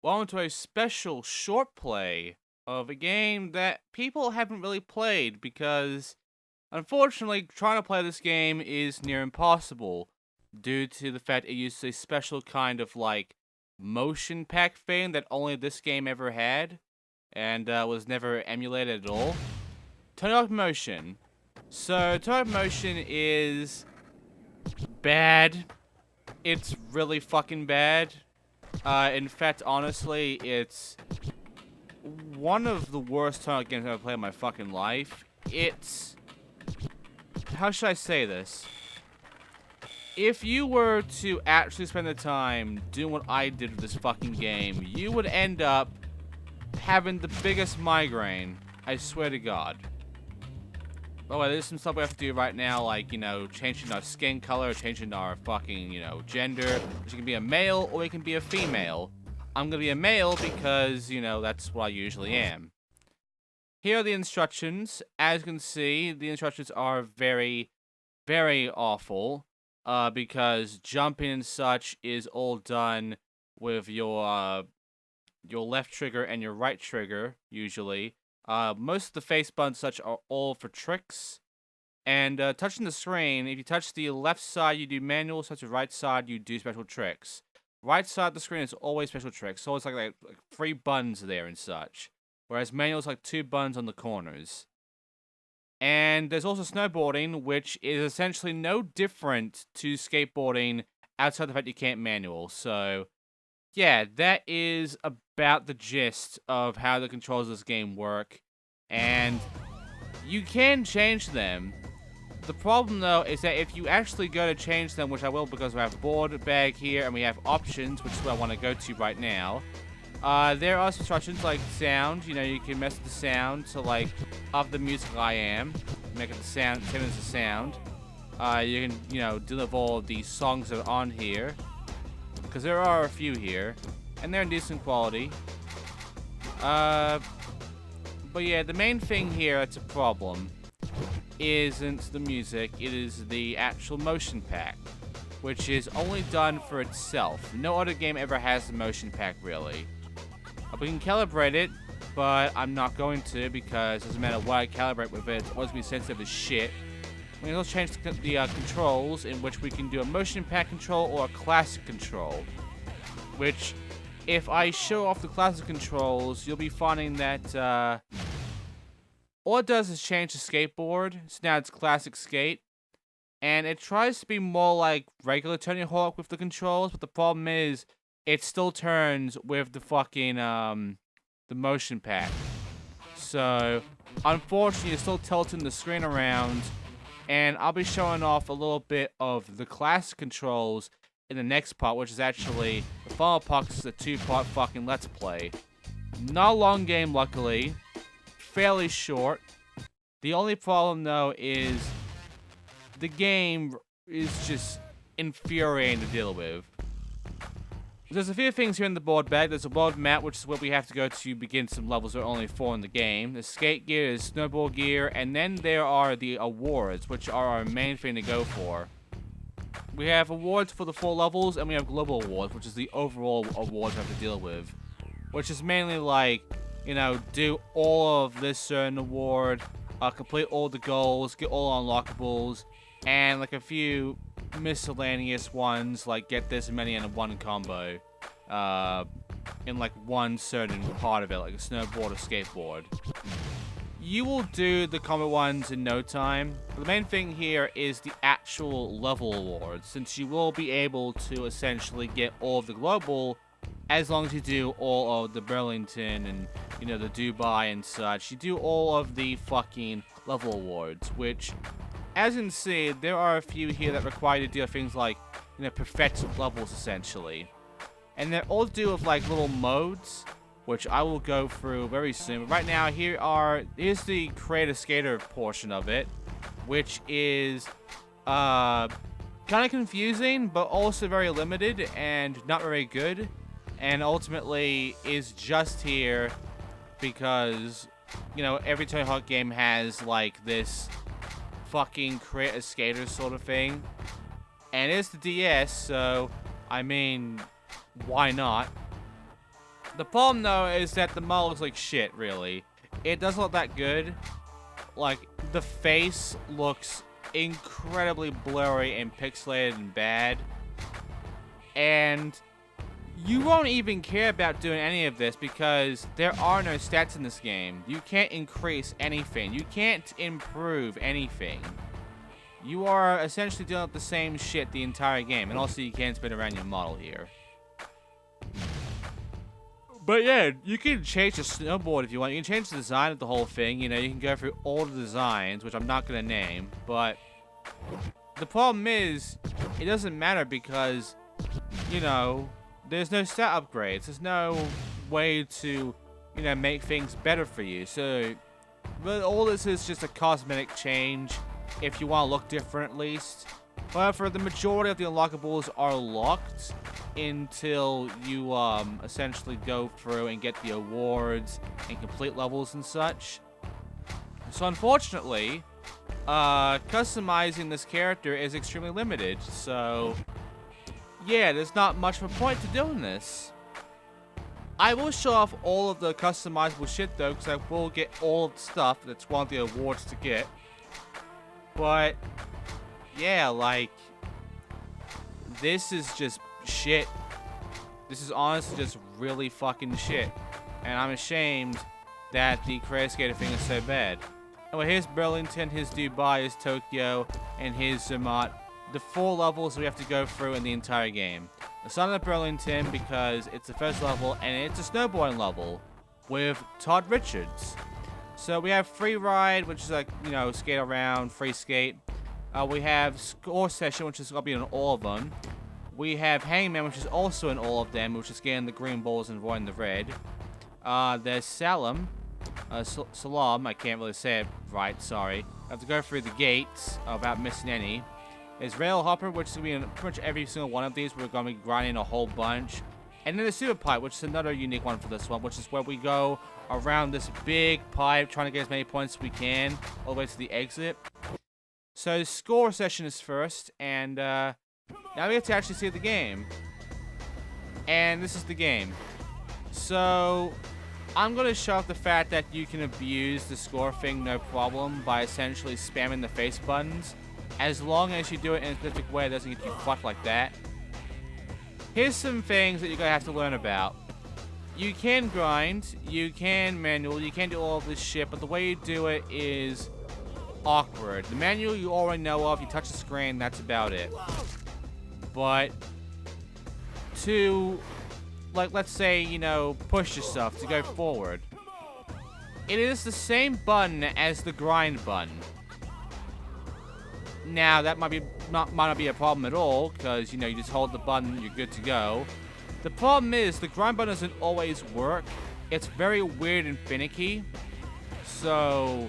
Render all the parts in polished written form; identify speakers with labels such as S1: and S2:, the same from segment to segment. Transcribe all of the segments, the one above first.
S1: Welcome to a special short play of a game that people haven't really played because, unfortunately, trying to play this game is near impossible due to the fact it uses a special kind of motion pack thing that only this game ever had and was never emulated at all. Turn-off motion. So, turn-off motion is bad. It's really fucking bad. In fact, honestly, it's one of the worst turn-off games I've ever played in my fucking life. It's... How should I say this? If you were to actually spend the time doing what I did with this fucking game, you would end up having the biggest migraine. I swear to God. By the way, there's some stuff we have to do right now, like, changing our skin color, changing our fucking, gender. Which can be a male or it can be a female. I'm gonna be a male because, that's what I usually am. Here are the instructions. As you can see, the instructions are very, very awful. Because jumping and such is all done with your left trigger and your right trigger, usually. Most of the face buttons such are all for tricks. And touching the screen, if you touch the left side, you do manual. Touch the right side, you do special tricks. Right side of the screen is always special tricks. So it's like 3 buttons there and such. Whereas manual is like 2 buttons on the corners. And there's also snowboarding, which is essentially no different to skateboarding outside the fact you can't manual. So, yeah, that is about the gist of how the controls of this game work. And you can change them. The problem, though, is that if you actually go to change them, which I will because we have board bag here and we have options, which is what I want to go to right now. There are some instructions like sound. You can mess with the sound to up the music I am, make it the sound, same as the sound. You can deliver all the songs that are on here, because there are a few here, and they're in decent quality. But yeah, the main thing here that's a problem isn't the music, it is the actual motion pack, which is only done for itself. No other game ever has the motion pack, really. We can calibrate it, but I'm not going to because it doesn't matter what I calibrate with it, it's always going to be sensitive as shit. We can also change the controls, in which we can do a motion pack control or a classic control. Which, if I show off the classic controls, you'll be finding that all it does is change the skateboard. So now it's classic skate. And it tries to be more like regular Tony Hawk with the controls, but the problem is, it still turns with the fucking, the motion pack. So, unfortunately, you're still tilting the screen around. And I'll be showing off a little bit of the classic controls in the next part, which is actually the final part, because it's a 2-part fucking Let's Play. Not a long game, luckily. Fairly short. The only problem, though, is the game is just infuriating to deal with. There's a few things here in the board bag. There's a world map, which is where we have to go to begin some levels. There are only 4 in the game. There's skate gear, there's snowboard gear, and then there are the awards, which are our main thing to go for. We have awards for the 4 levels, and we have global awards, which is the overall awards we have to deal with. Which is mainly do all of this certain award, complete all the goals, get all unlockables, and a few miscellaneous ones, like get this many in one combo, in one certain part of it, like a snowboard or skateboard. You will do the combo ones in no time. The main thing here is the actual level awards, since you will be able to essentially get all of the global as long as you do all of the Burlington and, the Dubai and such. You do all of the fucking level awards, which, as you can see, there are a few here that require you to do things like, perfect levels, essentially. And they're all to do with, little modes, which I will go through very soon. But right now, here's the Create a Skater portion of it, which is, kind of confusing, but also very limited and not very good. And ultimately is just here because, every Tony Hawk game has, this fucking Create a Skater sort of thing. And it's the DS, so, I mean, why not? The problem, though, is that the model looks like shit, really. It doesn't look that good. Like, the face looks incredibly blurry and pixelated and bad. And you won't even care about doing any of this because there are no stats in this game. You can't increase anything. You can't improve anything. You are essentially doing the same shit the entire game. And also, you can't spin around your model here. But yeah, you can change the snowboard if you want. You can change the design of the whole thing. You know, you can go through all the designs, which I'm not going to name. But the problem is, it doesn't matter because, you know, there's no stat upgrades. There's no way to, you know, make things better for you. So, but all this is just a cosmetic change if you want to look different at least. However, the majority of the unlockables are locked until you essentially go through and get the awards and complete levels and such. So unfortunately, customizing this character is extremely limited. So yeah, there's not much of a point to doing this. I will show off all of the customizable shit though, because I will get all of the stuff. That's one of the awards to get. But yeah, like, this is just shit. This is honestly just really fucking shit. And I'm ashamed that the Creator Skater thing is so bad. Anyway, here's Burlington, here's Dubai, here's Tokyo, and here's Zermatt. The 4 levels we have to go through in the entire game. I started at Burlington because it's the first level, and it's a snowboarding level with Todd Richards. So we have Free Ride, which is like, you know, skate around, free skate. We have Score Session, which is going to be in all of them. We have Hangman, which is also in all of them, which is getting the green balls and avoiding the red. There's Salam. Salam, I can't really say it right, sorry. I have to go through the gates without missing any. There's Rail Hopper, which is going to be in pretty much every single one of these. We're going to be grinding a whole bunch. And then the Super Pipe, which is another unique one for this one, which is where we go around this big pipe, trying to get as many points as we can, all the way to the exit. So Score Session is first, and now we get to actually see the game. And this is the game. So I'm going to show off the fact that you can abuse the score thing no problem by essentially spamming the face buttons. As long as you do it in a specific way that doesn't get you fucked like that. Here's some things that you're going to have to learn about. You can grind, you can manual, you can do all of this shit, but the way you do it is awkward. The manual you already know of, you touch the screen, that's about it. But to, like, let's say, you know, push yourself to go forward, it is the same button as the grind button. Now, that might not be a problem at all, because, you know, you just hold the button, you're good to go. The problem is, the grind button doesn't always work. It's very weird and finicky. So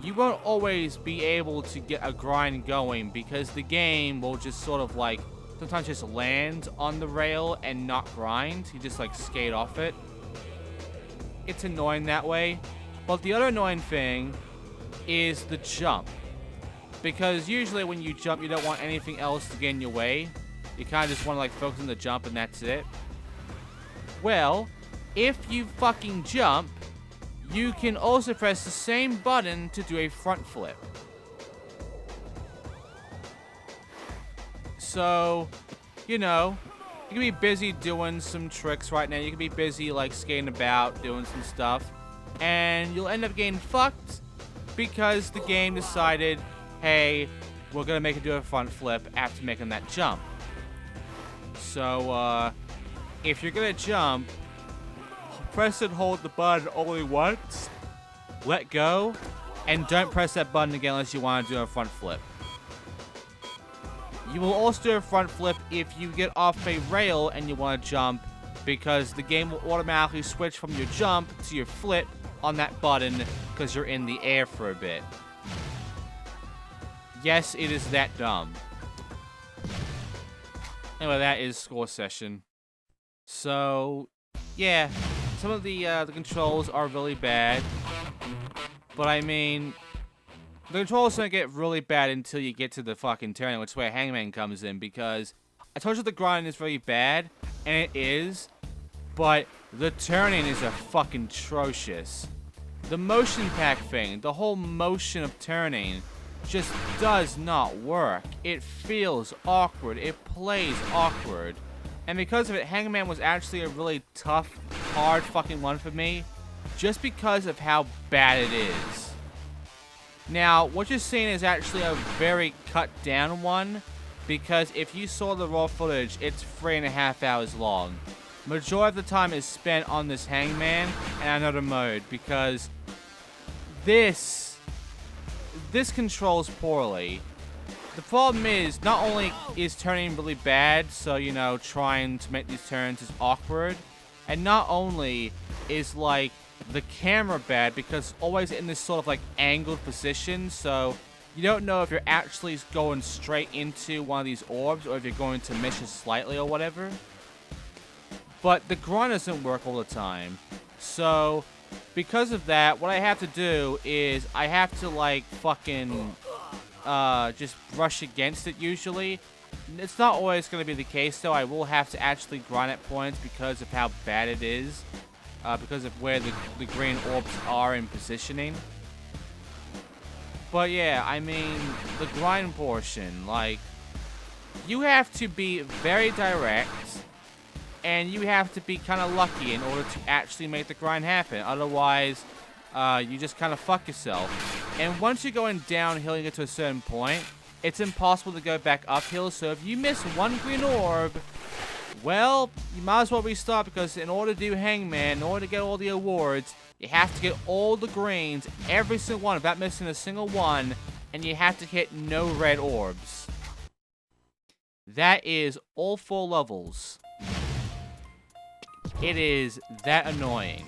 S1: you won't always be able to get a grind going, because the game will just sort of, like, sometimes just land on the rail and not grind. You just, like, skate off it. It's annoying that way. But the other annoying thing is the jump. Because usually when you jump, you don't want anything else to get in your way. You kind of just want to, like, focus on the jump and that's it. Well, if you fucking jump, you can also press the same button to do a front flip. So, you know, you can be busy doing some tricks right now. You can be busy, like, skating about, doing some stuff. And you'll end up getting fucked because the game decided, hey, we're going to make it do a front flip after making that jump. So, if you're going to jump, press and hold the button only once, let go, and don't press that button again unless you want to do a front flip. You will also do a front flip if you get off a rail and you want to jump, because the game will automatically switch from your jump to your flip on that button because you're in the air for a bit. Yes, it is that dumb. Anyway, that is Score Session. So, yeah, some of the controls are really bad. But I mean, the controls don't get really bad until you get to the fucking turn, which is where Hangman comes in, because I told you the grind is really bad, and it is. but the turning is a fucking atrocious. The motion pack thing, the whole motion of turning, just does not work. It feels awkward. It plays awkward. And because of it, Hangman was actually a really tough, hard fucking one for me, just because of how bad it is. Now, what you're seeing is actually a very cut down one, because if you saw the raw footage, it's 3.5 hours long. Majority of the time is spent on this Hangman and another mode, because this controls poorly. The problem is, not only is turning really bad, so, you know, trying to make these turns is awkward, and not only is, like, the camera bad, because it's always in this sort of, like, angled position, so you don't know if you're actually going straight into one of these orbs, or if you're going to miss it slightly or whatever. But the grind doesn't work all the time, so because of that, what I have to do is I have to, like, fucking just brush against it usually. It's not always going to be the case, though. I will have to actually grind at points because of how bad it is, because of where the green orbs are in positioning. But yeah, I mean, the grind portion, like, you have to be very direct, and you have to be kind of lucky in order to actually make the grind happen. Otherwise, you just kind of fuck yourself. And once you're going downhill and you get to a certain point, it's impossible to go back uphill. So if you miss one green orb, well, you might as well restart, because in order to do Hangman, in order to get all the awards, you have to get all the greens, every single one, without missing a single one, and you have to hit no red orbs. That is all 4 levels. It is that annoying.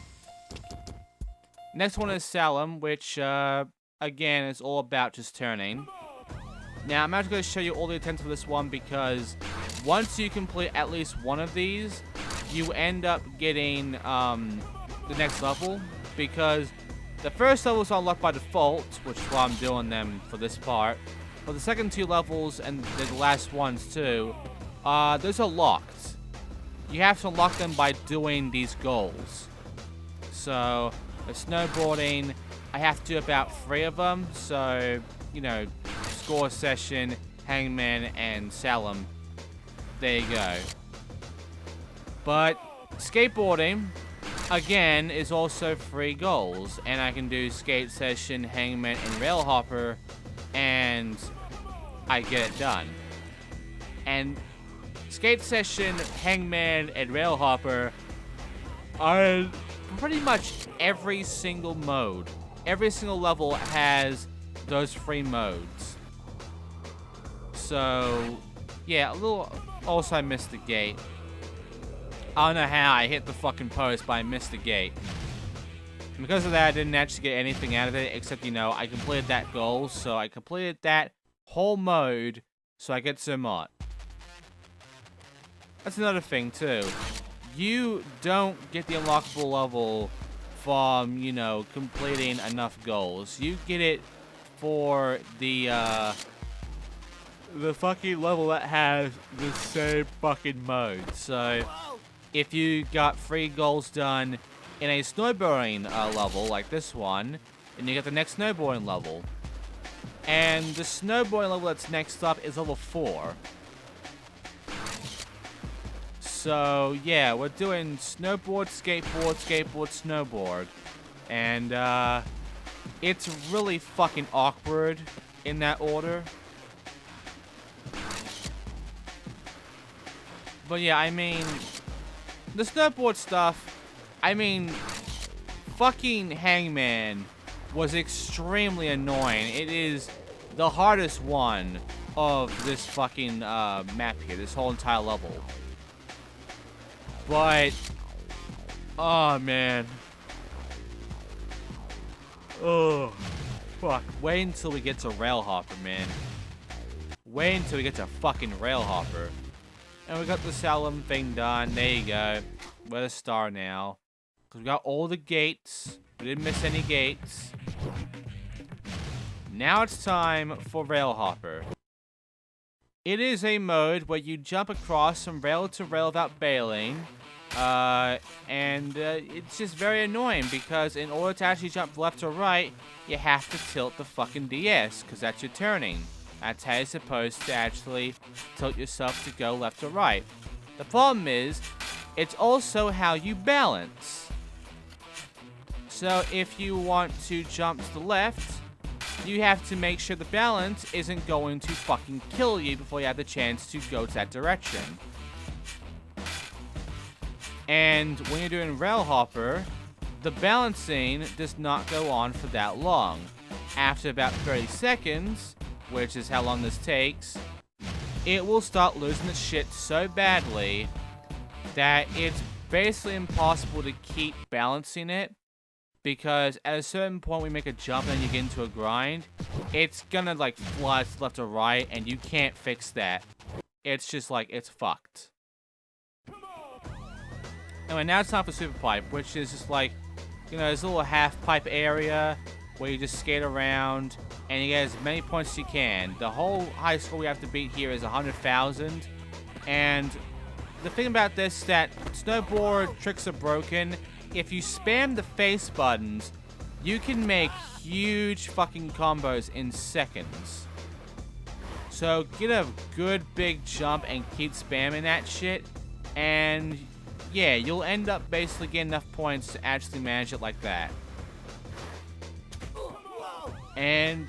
S1: Next one is Salem, which, again, is all about just turning. Now, I'm actually going to show you all the attempts for this one, because once you complete at least one of these, you end up getting, the next level, because the first level is unlocked by default, which is why I'm doing them for this part. But the second 2 levels, and the last ones too, those are locked. You have to unlock them by doing these goals. So, the snowboarding, I have to do about 3 of them. So, you know, score session, Hangman, and Salem. There you go. But skateboarding, again, is also 3 goals. And I can do skate session, Hangman, and railhopper, and I get it done. And skate session, Hangman, and railhopper are pretty much every single mode. Every single level has those 3 modes. So, yeah, a little... Also, I missed the gate. I don't know how I hit the fucking post, but I missed the gate. And because of that, I didn't actually get anything out of it, except, you know, I completed that goal, so I completed that whole mode, so I get some mod. That's another thing, too. You don't get the unlockable level from, you know, completing enough goals. You get it for the fucking level that has the same fucking mode. So, if you got 3 goals done in a snowboarding level, like this one, then you get the next snowboarding level. And the snowboarding level that's next up is level 4. So, yeah, we're doing snowboard, skateboard, skateboard, snowboard. And, it's really fucking awkward in that order. But yeah, I mean, the snowboard stuff, I mean, fucking Hangman was extremely annoying. It is the hardest one of this fucking map here, this whole entire level. But, oh man. Oh, fuck. Wait until we get to Railhopper, man. Wait until we get to fucking Railhopper. And we got the Salem thing done. There you go. We're the star now. Because we got all the gates. We didn't miss any gates. Now it's time for Railhopper. It is a mode where you jump across from rail to rail without bailing. And it's just very annoying because in order to actually jump left or right, you have to tilt the fucking DS, because that's your turning. That's how you're supposed to actually tilt yourself to go left or right. The problem is, it's also how you balance. So if you want to jump to the left, you have to make sure the balance isn't going to fucking kill you before you have the chance to go to that direction. And when you're doing rail hopper, the balancing does not go on for that long. After about 30 seconds, which is how long this takes, it will start losing its shit so badly that it's basically impossible to keep balancing it, because at a certain point we make a jump and then you get into a grind, it's gonna like fly left or right and you can't fix that. It's just like, it's fucked. Anyway, now it's time for Super Pipe, which is just like, you know, this little half pipe area where you just skate around and you get as many points as you can. The whole high score we have to beat here is 100,000. And the thing about this is that snowboard tricks are broken. If you spam the face buttons, you can make huge fucking combos in seconds. So get a good big jump and keep spamming that shit, and yeah, you'll end up basically getting enough points to actually manage it like that. And,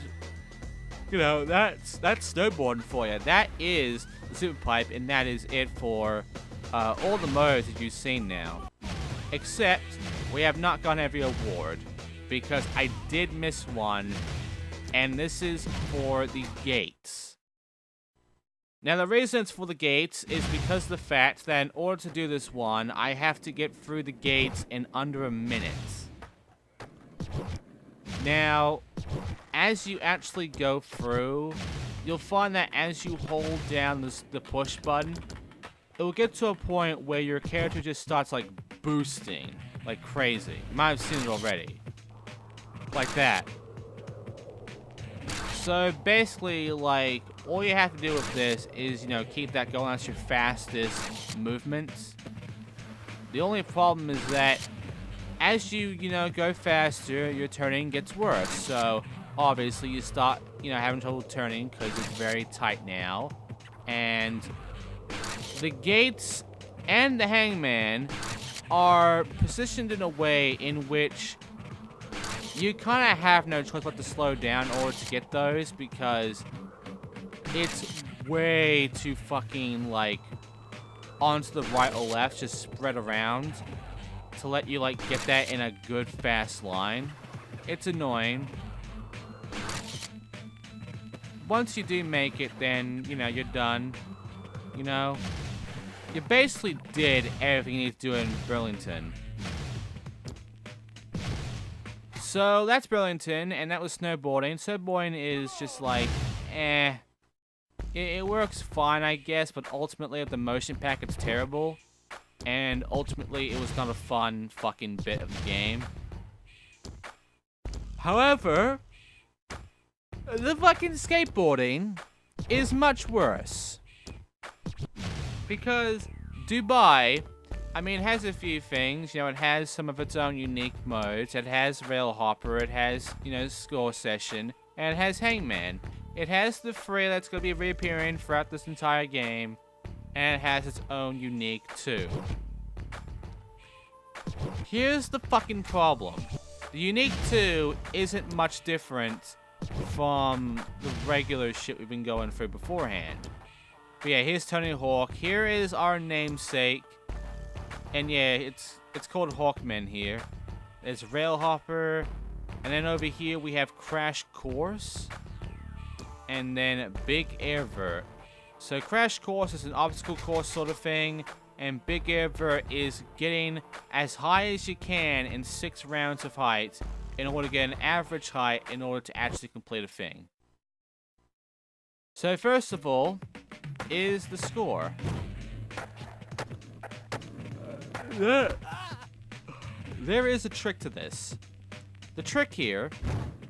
S1: you know, that's snowboarding for you. That is the Super Pipe, and that is it for all the modes that you've seen now. Except, we have not gotten every award, because I did miss one, and this is for the gates. Now, the reason it's for the gates is because of the fact that in order to do this one, I have to get through the gates in under a minute. Now, as you actually go through, you'll find that as you hold down the push button, it will get to a point where your character just starts, like, boosting like crazy. You might have seen it already. Like that. So basically, like, all you have to do with this is, you know, keep that going. That's your fastest movements. The only problem is that as you know, go faster, your turning gets worse. So obviously you start, you know, having trouble turning because it's very tight now. And the gates and the hangman are positioned in a way in which you kind of have no choice but to slow down in order to get those, because it's way too fucking, like, onto the right or left, just spread around to let you, like, get that in a good, fast line. It's annoying. Once you do make it, then, you know, you're done. You know? You basically did everything you need to do in Burlington. So that's Burlington, and that was snowboarding. Snowboarding is just like, eh. It works fine, I guess, but ultimately, with the motion pack, it's terrible. And ultimately, it was not a fun fucking bit of the game. However, the fucking skateboarding is much worse. Because Dubai, I mean, it has a few things. You know, it has some of its own unique modes. It has Rail Hopper. It has, you know, Score Session. And it has Hangman. It has the free that's going to be reappearing throughout this entire game. And it has its own unique, too. Here's the fucking problem. The unique 2 isn't much different from the regular shit we've been going through beforehand. But yeah, here's Tony Hawk. Here is our namesake. And yeah, it's called Hawkman here. There's Railhopper. And then over here we have Crash Course. And then Big Air Vert. So Crash Course is an obstacle course sort of thing. And Big Air Vert is getting as high as you can in 6 rounds of height in order to get an average height in order to actually complete a thing. So first of all is the score. There is a trick to this. The trick here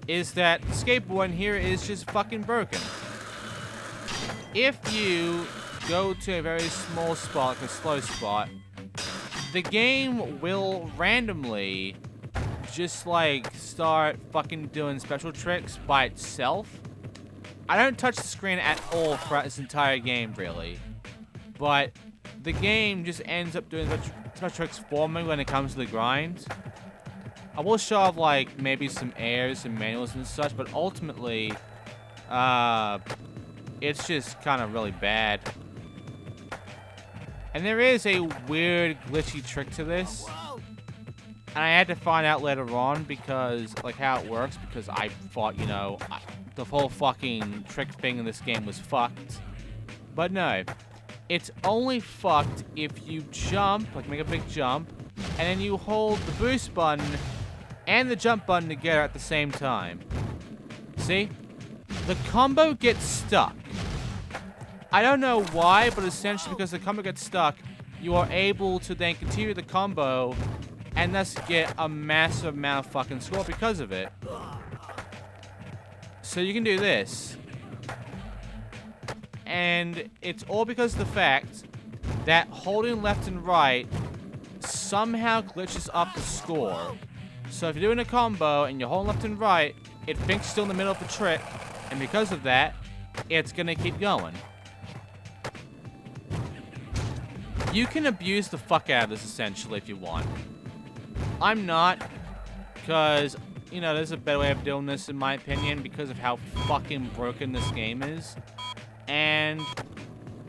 S1: is that the skateboard here is just fucking broken. If you go to a very small spot, like a slow spot, the game will randomly just, like, start fucking doing special tricks by itself. I don't touch the screen at all throughout this entire game, really. But the game just ends up doing special tricks for me when it comes to the grind. I will show off, like, maybe some airs and manuals and such, but ultimately, it's just kind of really bad. And there is a weird, glitchy trick to this. And I had to find out later on because, like, how it works, because I thought, you know, the whole fucking trick thing in this game was fucked. But no. It's only fucked if you jump, like make a big jump, and then you hold the boost button and the jump button together at the same time. See? The combo gets stuck. I don't know why, but essentially because the combo gets stuck, you are able to then continue the combo and thus get a massive amount of fucking score because of it. So you can do this. And it's all because of the fact that holding left and right somehow glitches up the score. So if you're doing a combo and you're holding left and right, it thinks still in the middle of the trick, and because of that, it's gonna keep going. You can abuse the fuck out of this, essentially, if you want. I'm not, because, you know, there's a better way of doing this, in my opinion, because of how fucking broken this game is. And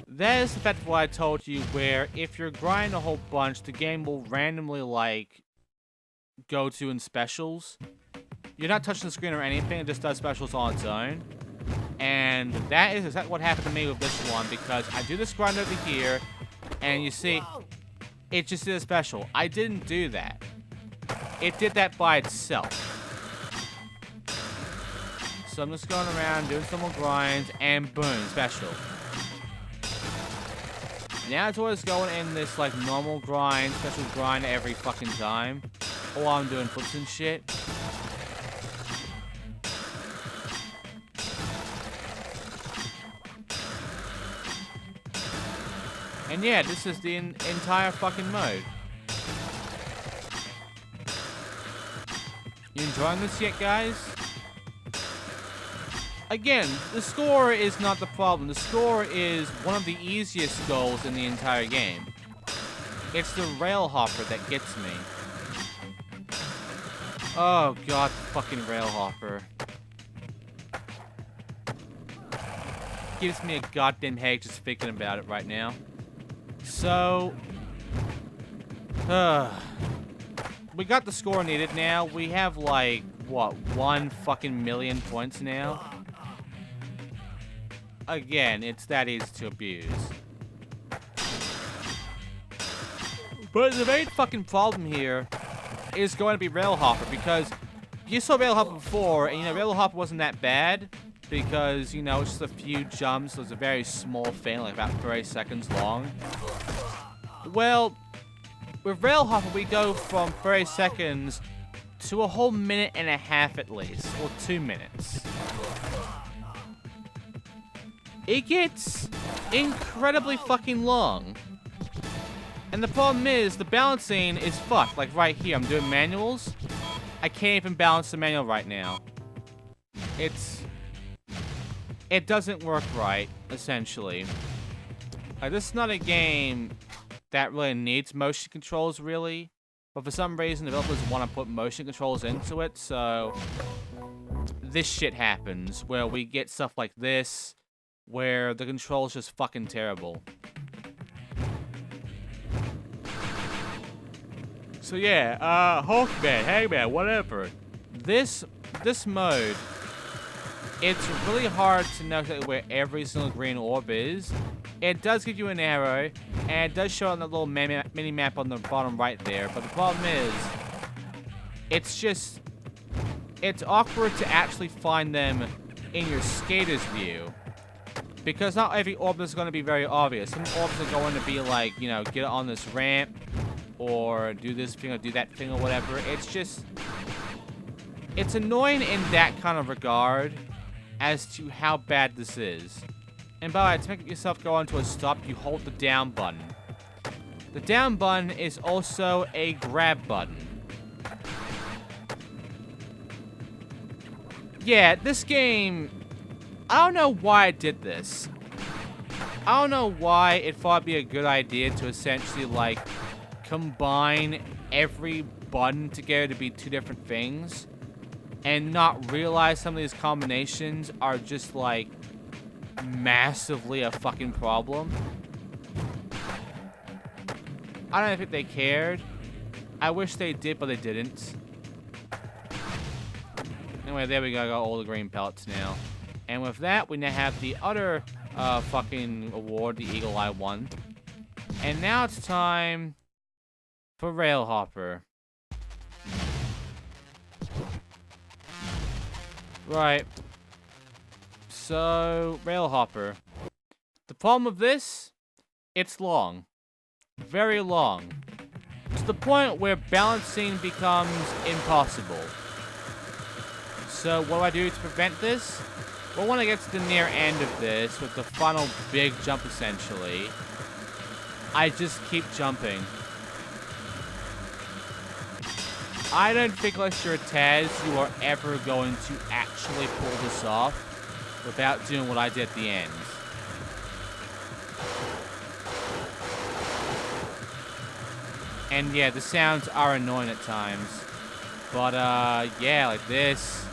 S1: that is the fact of what I told you, where if you're grinding a whole bunch, the game will randomly, like, go to in specials. You're not touching the screen or anything, it just does specials on its own. And that is exactly what happened to me with this one, because I do this grind over here, and you see, it just did a special. I didn't do that. It did that by itself. So I'm just going around, doing some more grinds, and boom, special. Now it's always going in this, like, normal grind, special grind every fucking time. While I'm doing flips and shit. And yeah, this is the entire fucking mode. You enjoying this yet, guys? Again, the score is not the problem. The score is one of the easiest goals in the entire game. It's the rail hopper that gets me. Oh god, fucking rail hopper. Gives me a goddamn headache just thinking about it right now. So, we got the score needed now. We have, like, what, 1 fucking million points now? Again, it's that easy to abuse. But the main fucking problem here is going to be rail hopper, because you saw rail hopper before, and, you know, rail hopper wasn't that bad, because, you know, it's just a few jumps. It was a very small thing, like about 30 seconds long. Well, with rail hopper, we go from 30 seconds to a whole minute and a half at least, or 2 minutes. It gets incredibly fucking long. And the problem is, the balancing is fucked. Like right here, I'm doing manuals. I can't even balance the manual right now. It doesn't work right, essentially. Like, this is not a game that really needs motion controls, really. But for some reason, developers want to put motion controls into it, so this shit happens, where we get stuff like this, where the control's just fucking terrible. So yeah, Hawkman, Hangman, whatever. This mode, it's really hard to know exactly where every single green orb is. It does give you an arrow, and it does show on the little mini map on the bottom right there. But the problem is, it's awkward to actually find them in your skater's view. Because not every orb is going to be very obvious. Some orbs are going to be like, you know, get on this ramp, or do this thing, or do that thing, or whatever. It's annoying in that kind of regard as to how bad this is. And by the way, to make yourself go onto a stop, you hold the down button. The down button is also a grab button. Yeah, this game, I don't know why I did this. I don't know why it thought it'd be a good idea to essentially, like, combine every button together to be two different things and not realize some of these combinations are just, like, massively a fucking problem. I don't think they cared. I wish they did, but they didn't. Anyway, there we go. I got all the green pellets now. And with that, we now have the other fucking award, the Eagle Eye one. And now it's time for Rail Hopper. Right. So, Rail Hopper. The problem with this, it's long. Very long. To the point where balancing becomes impossible. So, what do I do to prevent this? Well, when I get to the near end of this, with the final big jump essentially, I just keep jumping. I don't think unless you're a Taz, you are ever going to actually pull this off without doing what I did at the end. And yeah, the sounds are annoying at times. But yeah, like this.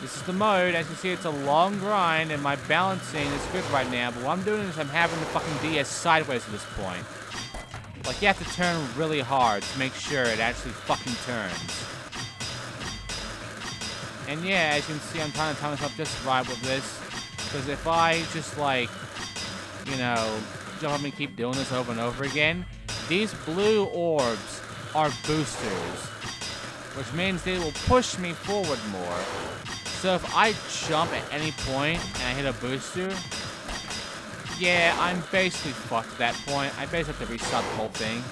S1: This is the mode. As you see, it's a long grind, and my balancing is good right now. But what I'm doing is I'm having the fucking DS sideways at this point. Like, you have to turn really hard to make sure it actually fucking turns. And yeah, as you can see, I'm trying to time myself just right with this. Because if I just, like, you know, jump up and keep doing this over and over again, these blue orbs are boosters. Which means they will push me forward more. So if I jump at any point and I hit a booster, yeah, I'm basically fucked at that point. I basically have to restart the whole thing.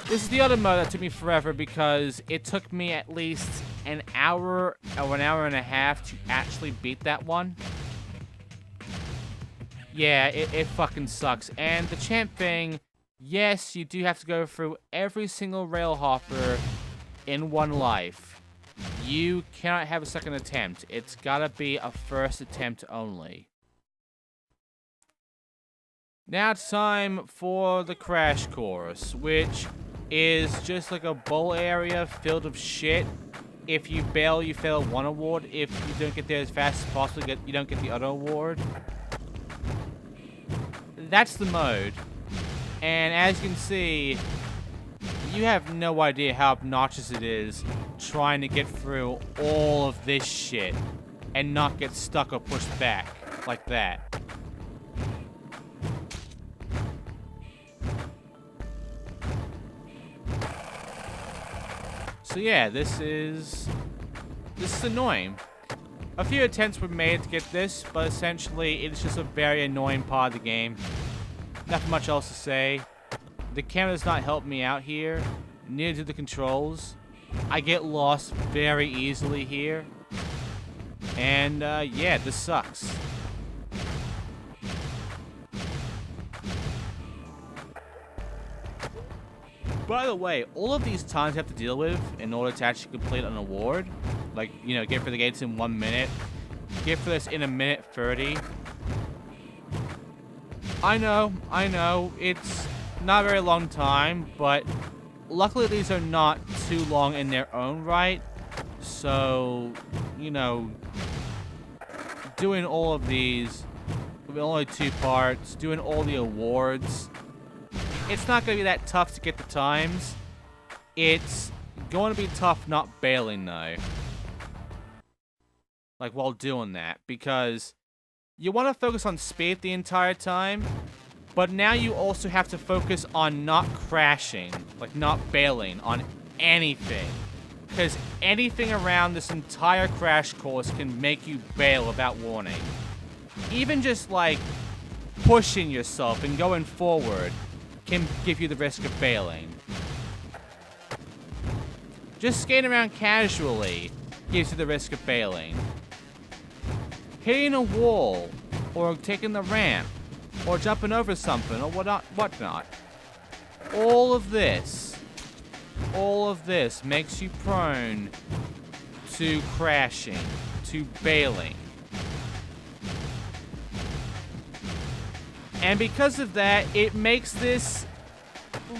S1: This is the other mode that took me forever because it took me at least an hour or an hour and a half to actually beat that one. Yeah, it fucking sucks. And the champ thing, yes, you do have to go through every single rail hopper in one life. You cannot have a second attempt. It's gotta be a first attempt only. Now it's time for the crash course, which is just like a bowl area filled with shit. If you bail, you fail one award. If you don't get there as fast as possible, you don't get the other award. That's the mode. And as you can see, you have no idea how obnoxious it is trying to get through all of this shit and not get stuck or pushed back like that. So yeah, this is annoying. A few attempts were made to get this, but essentially it's just a very annoying part of the game. Nothing much else to say. The camera does not help me out here, neither do the controls. I get lost very easily here. And yeah, this sucks. By the way, all of these times you have to deal with in order to actually complete an award, like, you know, get for the gates in 1 minute, get for this in 1:30. I know, it's not a very long time, but luckily these are not too long in their own right. So, you know, doing all of these with only 2 parts, doing all the awards, it's not going to be that tough to get the times. It's going to be tough not bailing, though. Like, while doing that. Because you want to focus on speed the entire time, but now you also have to focus on not crashing. Like, not bailing on anything. Because anything around this entire crash course can make you bail without warning. Even just, like, pushing yourself and going forward can give you the risk of bailing. Just skating around casually gives you the risk of bailing. Hitting a wall or taking the ramp or jumping over something, or whatnot. All of this makes you prone to crashing, to bailing. And because of that, it makes this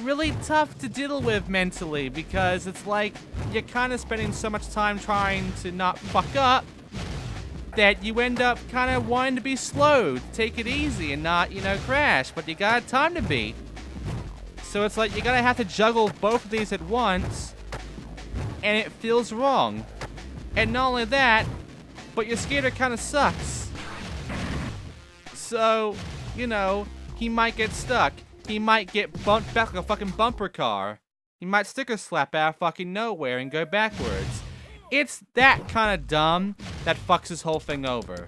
S1: really tough to deal with mentally, because it's like you're kind of spending so much time trying to not fuck up that you end up kind of wanting to be slow, take it easy, and not, crash, but you got time to beat. So it's like you gotta have to juggle both of these at once, and it feels wrong. And not only that, but your skater kind of sucks. So, he might get stuck. He might get bumped back like a fucking bumper car. He might sticker slap out of fucking nowhere and go backwards. It's that kind of dumb that fucks this whole thing over.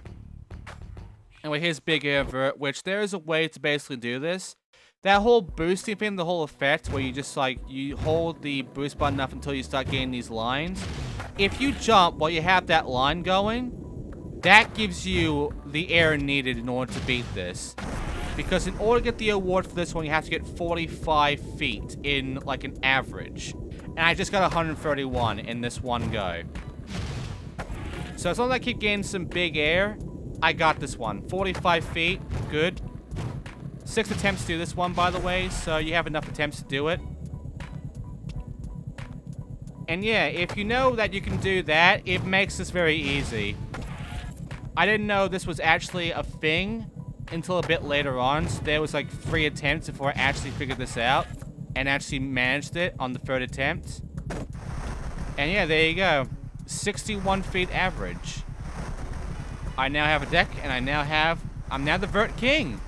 S1: Anyway, here's Big Air Vert, which there is a way to basically do this. That whole boosting thing, the whole effect where you just you hold the boost button up until you start getting these lines. If you jump while you have that line going, that gives you the air needed in order to beat this. Because in order to get the award for this one, you have to get 45 feet in an average. And I just got 131 in this one go. So as long as I keep getting some big air, I got this one. 45 feet, good. 6 attempts to do this one, by the way, so you have enough attempts to do it. And yeah, if you know that you can do that, it makes this very easy. I didn't know this was actually a thing until a bit later on, so there was 3 attempts before I actually figured this out and actually managed it on the 3rd attempt. And yeah, there you go. 61 feet average. I now have a deck, and I'm now the Vert King.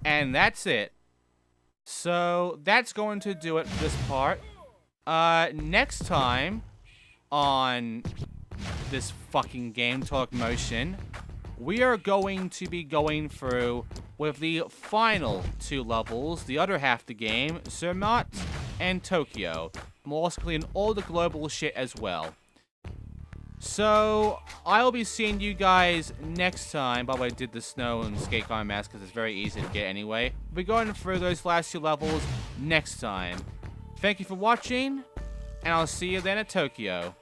S1: And that's it. So that's going to do it for this part. Next time on this fucking Game Talk Motion, we are going to be going through with the final 2 levels, the other half of the game, Zermatt and Tokyo. We'll also clean all the global shit as well. So, I'll be seeing you guys next time. By the way, I did the snow and skate car mask because it's very easy to get anyway. We'll be going through those last 2 levels next time. Thank you for watching, and I'll see you then at Tokyo.